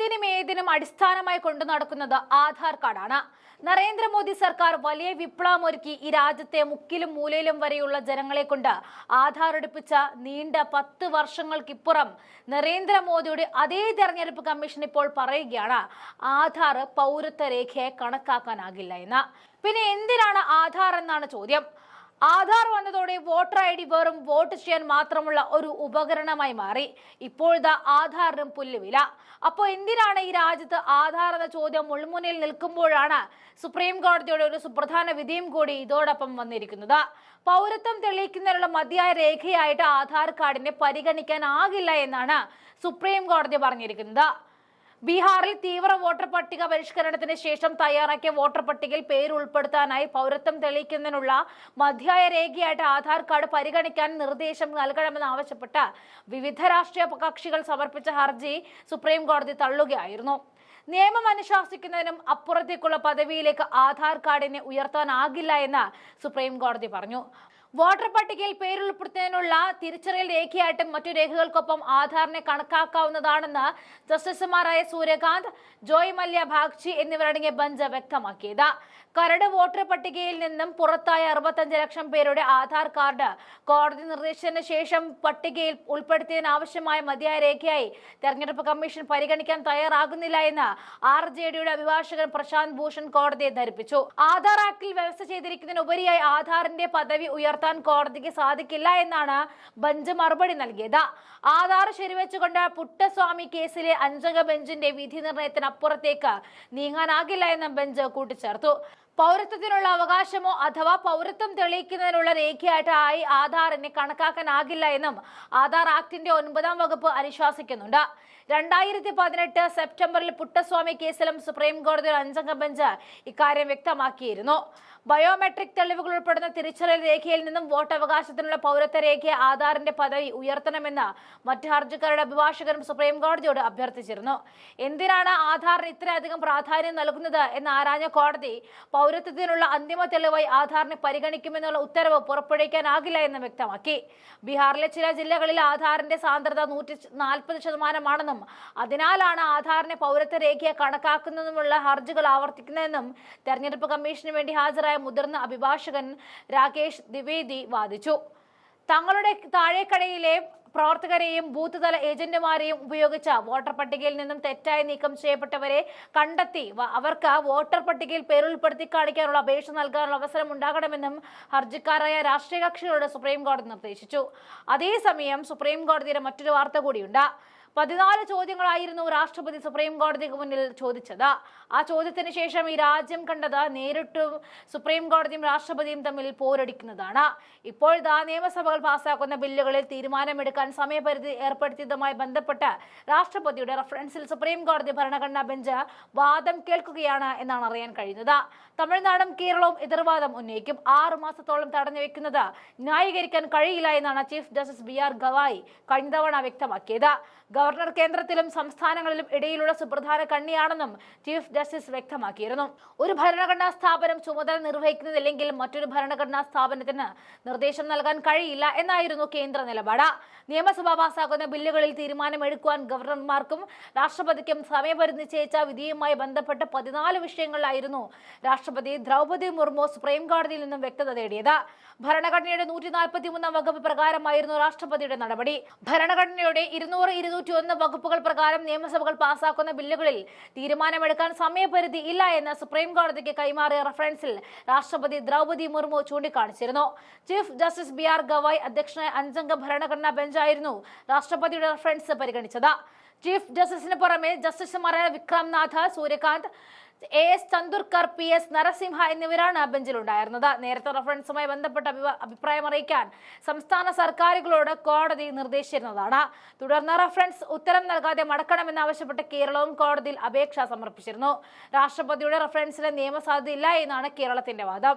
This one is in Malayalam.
എന്തിനും അടിസ്ഥാനമായി കൊണ്ടു നടക്കുന്നത് ആധാർ കാർഡാണ്. നരേന്ദ്രമോദി സർക്കാർ വലിയ വിപ്ലവമൊരുക്കി ഈ രാജ്യത്തെ മുക്കിലും മൂലയിലും വരെയുള്ള ജനങ്ങളെ കൊണ്ട് ആധാർ എടുപ്പിച്ച നീണ്ട 10 വർഷങ്ങൾക്കിപ്പുറം നരേന്ദ്രമോദിയുടെ അതേ തെരഞ്ഞെടുപ്പ് കമ്മീഷൻ ഇപ്പോൾ പറയുകയാണ് ആധാർ പൗരത്വ രേഖയെ കണക്കാക്കാനാകില്ല എന്ന്. പിന്നെ എന്തിനാണ് ആധാർ എന്നാണ് ചോദ്യം. ആധാർ വന്നതോടെ വോട്ടർ ഐ ഡി വെറും വോട്ട് ചെയ്യാൻ മാത്രമുള്ള ഒരു ഉപകരണമായി മാറി. ഇപ്പോഴത്തെ ആധാറിനും പുല്ലുവില. അപ്പോൾ എന്തിനാണ് ഈ രാജ്യത്ത് ആധാർ എന്ന ചോദ്യം മുൾമുനയിൽ നിൽക്കുമ്പോഴാണ് സുപ്രീം കോടതിയുടെ ഒരു സുപ്രധാന വിധിയും കൂടി ഇതോടൊപ്പം വന്നിരിക്കുന്നത്. പൗരത്വം തെളിയിക്കുന്നതിനുള്ള മതിയായ രേഖയായിട്ട് ആധാർ കാർഡിനെ പരിഗണിക്കാനാകില്ല എന്നാണ് സുപ്രീം കോടതി പറഞ്ഞിരിക്കുന്നത്. ബീഹാറിൽ തീവ്ര വോട്ടർ പട്ടിക പരിഷ്കരണത്തിന് ശേഷം തയ്യാറാക്കിയ വോട്ടർ പട്ടികയിൽ പേര് ഉൾപ്പെടുത്താനായി പൗരത്വം തെളിയിക്കുന്നതിനുള്ള മതിയായ രേഖയായിട്ട് ആധാർ കാർഡ് പരിഗണിക്കാൻ നിർദ്ദേശം നൽകണമെന്നാവശ്യപ്പെട്ട് വിവിധ രാഷ്ട്രീയ കക്ഷികൾ സമർപ്പിച്ച ഹർജി സുപ്രീം കോടതി തള്ളുകയായിരുന്നു. നിയമം അനുശാസിക്കുന്നതിനും അപ്പുറത്തേക്കുള്ള പദവിയിലേക്ക് ആധാർ കാർഡിനെ ഉയർത്താനാകില്ല എന്ന് സുപ്രീം കോടതി പറഞ്ഞു. വോട്ടർ പട്ടികയിൽ പേരുൾപ്പെടുത്തുന്നതിനുള്ള തിരിച്ചറിയൽ രേഖയായിട്ടും മറ്റു രേഖകൾക്കൊപ്പം ആധാറിനെ കണക്കാക്കാവുന്നതാണെന്ന് ജസ്റ്റിസുമാരായ സൂര്യകാന്ത്, ജോയ് മല്യ ബാഗ്ചി എന്നിവരടങ്ങിയ ബെഞ്ച് വ്യക്തമാക്കിയത്. കരട് വോട്ടർ പട്ടികയിൽ നിന്നും പുറത്തായ 65 ലക്ഷം പേരുടെ ആധാർ കാർഡ് കോടതി നിർദ്ദേശിച്ചതിന് ശേഷം പട്ടികയിൽ ഉൾപ്പെടുത്തിയതിനാവശ്യമായ മതിയായ രേഖയായി തെരഞ്ഞെടുപ്പ് കമ്മീഷൻ പരിഗണിക്കാൻ തയ്യാറാകുന്നില്ല എന്ന് RJDയുടെ അഭിഭാഷകൻ പ്രശാന്ത് ഭൂഷൺ കോടതിയെ ധരിപ്പിച്ചു. ആധാർ ആക്ടിൽ വ്യവസ്ഥ ചെയ്തിരിക്കുന്നതിനുപരിയായി ആധാറിന്റെ പദവി ഉയർത്താൻ കോടതിക്ക് സാധിക്കില്ല എന്നാണ് ബെഞ്ച് മറുപടി നൽകിയത്. ആധാർ ശരിവെച്ചുകൊണ്ട് പുട്ടസ്വാമി കേസിലെ 5 അംഗ ബെഞ്ചിന്റെ വിധി നിർണയത്തിനപ്പുറത്തേക്ക് നീങ്ങാനാകില്ല എന്ന് ബെഞ്ച് കൂട്ടിച്ചേർത്തു. പൗരത്വത്തിനുള്ള അവകാശമോ അഥവാ പൗരത്വം തെളിയിക്കുന്നതിനുള്ള രേഖയായിട്ടായി ആധാറിനെ കണക്കാക്കാനാകില്ല എന്നും ആധാർ ആക്ടിന്റെ 9-ാം വകുപ്പ് അനുശാസിക്കുന്നുണ്ട്. 2018 സെപ്റ്റംബറിൽ പുട്ടസ്വാമി കേസിലും സുപ്രീം കോടതി 5 അംഗ ബെഞ്ച് ഇക്കാര്യം വ്യക്തമാക്കിയിരുന്നു. ബയോമെട്രിക് തെളിവുകൾ ഉൾപ്പെടുന്ന തിരിച്ചറിയൽ രേഖയിൽ നിന്നും വോട്ടവകാശത്തിനുള്ള പൗരത്വ രേഖയെ ആധാറിന്റെ പദവി ഉയർത്തണമെന്ന് മറ്റ് ഹർജിക്കാരുടെ അഭിഭാഷകരും സുപ്രീം കോടതിയോട് അഭ്യർത്ഥിച്ചിരുന്നു. എന്തിനാണ് ആധാറിന് ഇത്രയധികം പ്രാധാന്യം നൽകുന്നത് എന്ന് ആരാഞ്ഞ കോടതി പൗരത്വത്തിനുള്ള അന്തിമ തെളിവായി ആധാറിനെ പരിഗണിക്കുമെന്നുള്ള ഉത്തരവ് പുറപ്പെടുവിക്കാനാകില്ല എന്ന് വ്യക്തമാക്കി. ബീഹാറിലെ ചില ജില്ലകളിൽ ആധാറിന്റെ സാന്ദ്രത 140% അതിനാലാണ് ആധാറിനെ പൗരത്വ രേഖയെ കണക്കാക്കുന്നതിനുള്ള ഹർജികൾ ആവർത്തിക്കുന്നതെന്നും തെരഞ്ഞെടുപ്പ് കമ്മീഷന് വേണ്ടി ഹാജരായ മുതിർന്ന അഭിഭാഷകൻ രാകേഷ് ദ്വിവേദി വാദിച്ചു. തങ്ങളുടെ താഴേക്കടയിലെ പ്രവർത്തകരെയും ബൂത്ത് തല ഏജന്റുമാരെയും ഉപയോഗിച്ച വോട്ടർ പട്ടികയിൽ നിന്നും തെറ്റായി നീക്കം ചെയ്യപ്പെട്ടവരെ കണ്ടെത്തി അവർക്ക് വോട്ടർ പട്ടികയിൽ പേരുൾപ്പെടുത്തി കാണിക്കാനുള്ള അപേക്ഷ നൽകാനുള്ള അവസരം ഉണ്ടാകണമെന്നും ഹർജിക്കാരായ രാഷ്ട്രീയ കക്ഷികളോട് സുപ്രീം കോടതി നിർദ്ദേശിച്ചു. അതേസമയം സുപ്രീം കോടതിയുടെ മറ്റൊരു വാർത്ത കൂടിയുണ്ട്. 14 ചോദ്യങ്ങളായിരുന്നു രാഷ്ട്രപതി സുപ്രീം കോടതിക്ക് മുന്നിൽ ചോദിച്ചത്. ആ ചോദ്യത്തിന് ശേഷം ഈ രാജ്യം കണ്ടത് നേരിട്ടും സുപ്രീം കോടതിയും രാഷ്ട്രപതിയും തമ്മിൽ പോരടിക്കുന്നതാണ്. ഇപ്പോഴത്തെ നിയമസഭകൾ പാസാക്കുന്ന ബില്ലുകളിൽ തീരുമാനമെടുക്കാൻ സമയപരിധി ഏർപ്പെടുത്തിയതുമായി ബന്ധപ്പെട്ട് രാഷ്ട്രപതിയുടെ റഫറൻസിൽ സുപ്രീം കോടതി ഭരണഘടനാ ബെഞ്ച് വാദം കേൾക്കുകയാണ് എന്നാണ് അറിയാൻ കഴിയുന്നത്. തമിഴ്നാടും കേരളവും എതിർവാദം ഉന്നയിക്കും. 6 മാസത്തോളം തടഞ്ഞു വെക്കുന്നത് ന്യായീകരിക്കാൻ കഴിയില്ല എന്നാണ് ചീഫ് ജസ്റ്റിസ് BR ഗവായി കഴിഞ്ഞ തവണ വ്യക്തമാക്കിയത്. ഗവർണർ കേന്ദ്രത്തിലും സംസ്ഥാനങ്ങളിലും ഇടയിലുള്ള സുപ്രധാന കണ്ണിയാണെന്നും ചീഫ് ജസ്റ്റിസ് വ്യക്തമാക്കിയിരുന്നു. ഒരു ഭരണഘടനാ സ്ഥാപനം ചുമതല നിർവഹിക്കുന്നതില്ലെങ്കിൽ മറ്റൊരു ഭരണഘടനാ സ്ഥാപനത്തിന് നിർദ്ദേശം നൽകാൻ കഴിയില്ല എന്നായിരുന്നു കേന്ദ്ര നിലപാട്. നിയമസഭ പാസാക്കുന്ന ബില്ലുകളിൽ തീരുമാനമെടുക്കുവാൻ ഗവർണർമാർക്കും രാഷ്ട്രപതിക്കും സമയപരിധി നിശ്ചയിച്ച വിധിയുമായി ബന്ധപ്പെട്ട് 14 വിഷയങ്ങളിലായിരുന്നു രാഷ്ട്രപതി ദ്രൗപദി മുർമു സുപ്രീം കോടതിയിൽ നിന്നും വ്യക്തത തേടിയത്. ഭരണഘടനയുടെ 143-ാം വകുപ്പ് പ്രകാരമായിരുന്നു രാഷ്ട്രപതിയുടെ നടപടി. ഭരണഘടനയുടെ 200-201 വകുപ്പുകൾ പ്രകാരം നിയമസഭകൾ പാസാക്കുന്ന ബില്ലുകളിൽ തീരുമാനമെടുക്കാൻ സമയപരിധി ഇല്ല എന്ന് സുപ്രീം കോടതിക്ക് കൈമാറിയ റഫറൻസിൽ രാഷ്ട്രപതി ദ്രൗപദി മുർമു ചൂണ്ടിക്കാണിച്ചിരുന്നു. ചീഫ് ജസ്റ്റിസ് BR ഗവായി അധ്യക്ഷനായ 5 അംഗ ഭരണഘടനാ ബെഞ്ചായിരുന്നു രാഷ്ട്രപതിയുടെ റഫറൻസ് പരിഗണിച്ചത്. ചീഫ് ജസ്റ്റിസിന് പുറമെ ജസ്റ്റിസുമാരായ വിക്രം നാഥ്, സൂര്യകാന്ത്, AS ചന്ദുർക്കർ, PS നരസിംഹ എന്നിവരാണ് ബെഞ്ചിലുണ്ടായിരുന്നത്. നേരത്തെ റഫറൻസുമായി ബന്ധപ്പെട്ട അഭിപ്രായം അറിയിക്കാൻ സംസ്ഥാന സർക്കാരുകളോട് കോടതി നിർദ്ദേശിച്ചിരുന്നതാണ്. തുടർന്ന് റഫറൻസ് ഉത്തരം നൽകാതെ മടക്കണമെന്നാവശ്യപ്പെട്ട് കേരളവും കോടതിയിൽ അപേക്ഷ സമർപ്പിച്ചിരുന്നു. രാഷ്ട്രപതിയുടെ റഫറൻസിന് നിയമസാധുതയില്ല എന്നാണ് കേരളത്തിന്റെ വാദം.